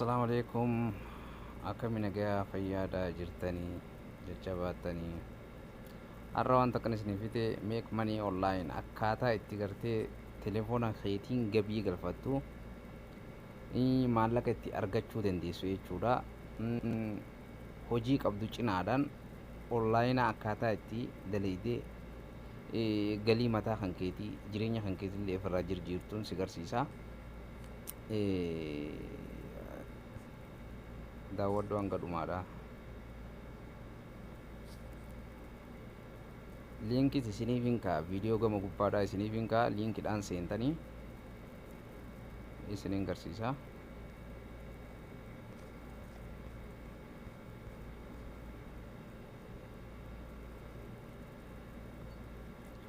السلام عليكم. أكمل جاء فيادا جرتني جتشباتني الروان تكنسني فيتي ميك ماني أونلاين أكاتا اتجرتي تليفونا خيتين جبي قلفتو mallaqa itti argachuu dandeessu jechuudha. Hojii qabdu cinaadhaan onlaayinaa akkaataa itti dalaydee galii mataa kan keetii jireenya kan keetillee ofirraa jirjiirtuun si garsiisa. Daawwadhu hanga dhumaadha. Liinkis isiniif hin ka'a. Viidiyoo gama gubbaadhaa isiniif hin ka'a. Liinkiidhaan seentanii isinin garsiisa.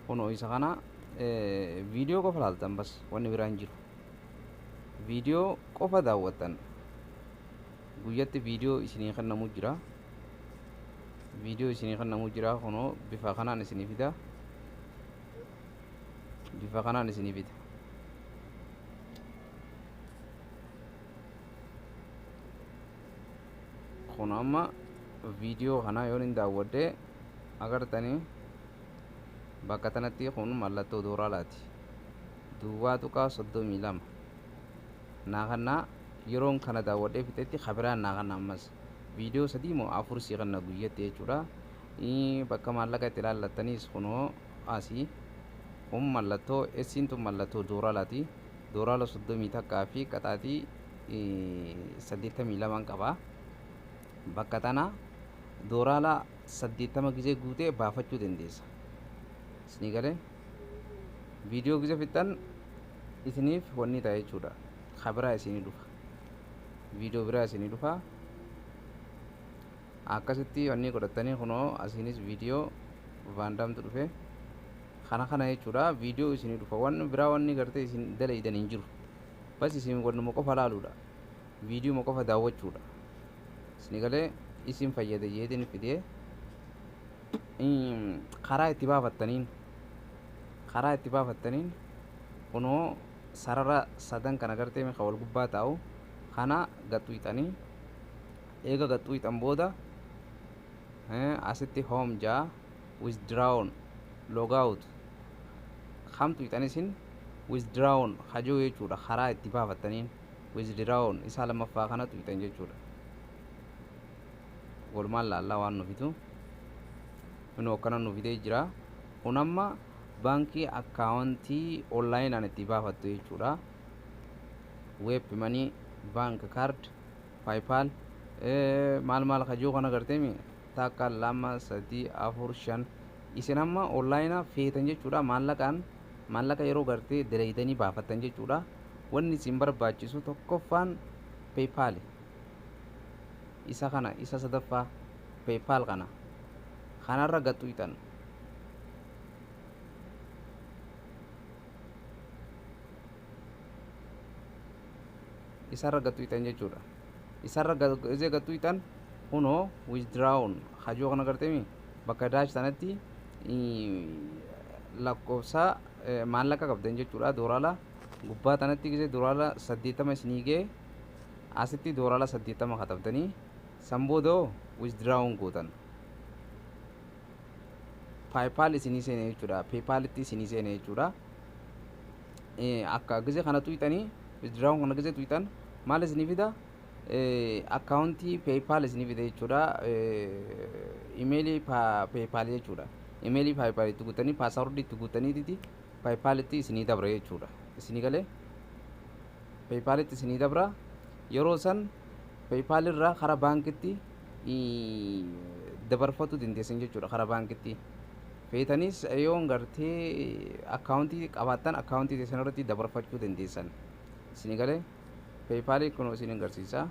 Kunoo isa kana viidiyoo qofa ilaaltan bas wanni biraan jiru. Viidiyoo qofa daawwattan. Guyyatti viidiyoo isinii kennamu jira. Viidiyoo isinii kennamu jira. Kunoo bifa kanaan isinii fida. Bifa kanaan isinii fida. Kun amma viidiyoo kana yoon hin daawwadde agartanii bakka tanatti kun mallattoo dooraalaati. Duwwaa tuqaa 32 naa kannaa yeroon kana daawwadhee fixetti kabiraan naa kannaa ammas viidiyoo 3 moo 4 sii kanna guyyatti jechuudha. Bakka maallaqa itti ilaallattaniis kunoo asii kun mallattoo esiintu mallattoo dooraalaati. Dooraala 30 takkaa fi qaxaatii 82 qaba. Bakka tana dooraala 80 gisee guutee baafachuu dandeessa. Isinii galee viidiyoo gisee fixan isiniif wanni ta'e jechuudha. Kabiraa isinii dhufa. Viidiyoo biraa isinii dhufa. Akkasitti wanni godhatanii kunoo asiinis viidiyoo vaandaamtu dhufe. Kana jechuudha. Viidiyoo isinii dhufa. Wanni biraa wanni gartee isin dalaydan hin jiru. Bas isin wannuma qofa laaluudha. Viidiyoo qofa daawwachuudha. Isinii galee isin fayyada jedheen fidee karaa itti baafattaniin kunoo sarara sadan kana gartee meeqa wal gubbaa taa'u kana gaxuuxanii eega gaxuuxan booda asitti home jaa withdrawn logout kamtu ixanisin withdrawn hajoo jechuudha. Karaa itti baafattaniin withdrawn isaa lammaffaa kanatu ixan jechuudha. Walumaan laallaa waan nufitu minuu akkana nufitee jira. Kun amma baankii akkaawuntii onlaayinaan itti baafattu jechuudha. Web money, bank card, paypal maal kajoo kana garteemi takka 2 3 4 5 isin amma onlaayinaa feetan jechuudha. Maallaqa yeroo gartee dalaydanii baafattan jechuudha. Wanni isin barbaachisu tokkoffaan paypal isa kana isa sadaffaa paypal kanarra gaxuuxan isarra gaxuuxan jechuudha. Isarra gaxuuxan kunoo withdrawn hajoo kana garteemi bakka daash sanatti lakkoofsa maallaqa qabdan jechuudha. Dooraala gubbaa tanatti gisee dooraala 80 isinii gee asitti dooraala 80 katabdanii samboodoo withdrawn gootan. Paypal isinii seene jechuudha. Paypalitti isinii seene jechuudha. Akka gisee kana tuuxanii withdrawn kana gisee tuuxan maal isinii fida? Akkaawuntii paypal isinii fida jechuudha. Imeelii paypal jechuudha. Imeelii paypal itti guutanii paasaawordii itti guutaniiti paypalitti isinii dabra jechuudha. Isinii galee paypalitti isinii dabra. Yeroo san paypal irraa karaa baankitti dabarfatu dandeessan jechuudha. Karaa baankitti feetanis yoon gartee akkaawuntii qabaattan akkaawuntii keessan irratti dabarfachuu dandeessan. Isinii galee paypal kunoo isin agarsiisa.